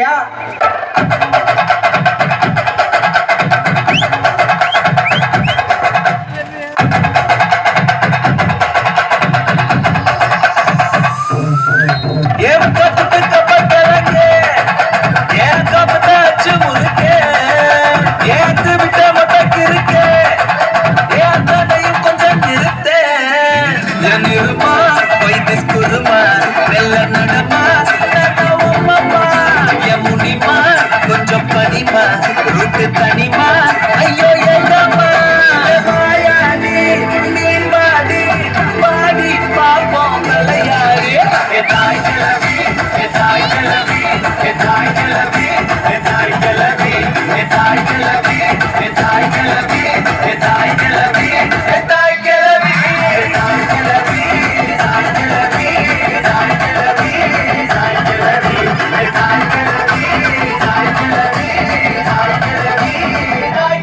இல்லையா? தனிமா ஐயோ ஏதம்மா மாயாடி நீர் வாடி பாடி பாப்போம் விளையாடி தாய் கிளவி தாய் கிளவி தாய் கிளவி தாய் கிளவி தாய் கிளவி தாய் கிளவி தாய் கிளவி தாய் கிளவி தாய் கிளவி தாய் கிளவி தாய் கிளவி தாய் கிளவி தாய்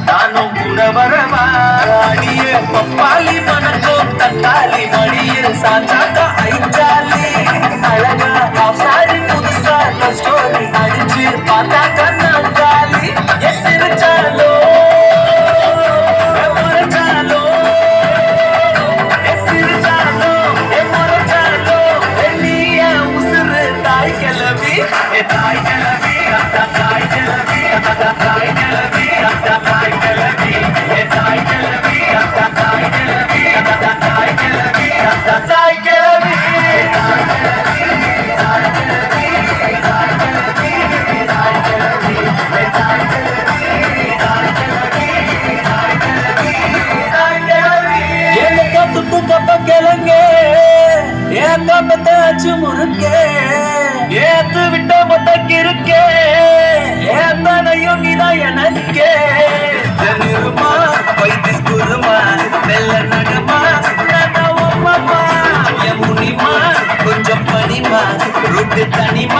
நானும் கூட வரவா பப்பாளி மனக்கும் தக்காளி மடியில் சாஞ்சாக்கா ஐச்சாலி அழகா சாரி புதுசா ஸ்டோரி அடிச்சு பார்த்தாக்கா நான் ஜாலி எசிரிச்சாலோ முறைச்சாலோ எசிரிச்சாலோ முறைச்சாலோ நீயா உசுறு தாய் கிளவி தாய் கிளவி தாய் கிளவி தாய் கிளவி தாய் கிளவி தாய் கிளவி தாய் கிளவி தாய் கிளவி தாய் கிளவி முறுக்கே ஏத்து விட்ட மொத்தக்கு இருக்கே ஏத்தனையும் இதான் எனக்கே நிருமா வைத்திஸ் குருமா வெள்ள நடுமா முனிமா கொஞ்சம் பனிமா ருட்டு தனிமா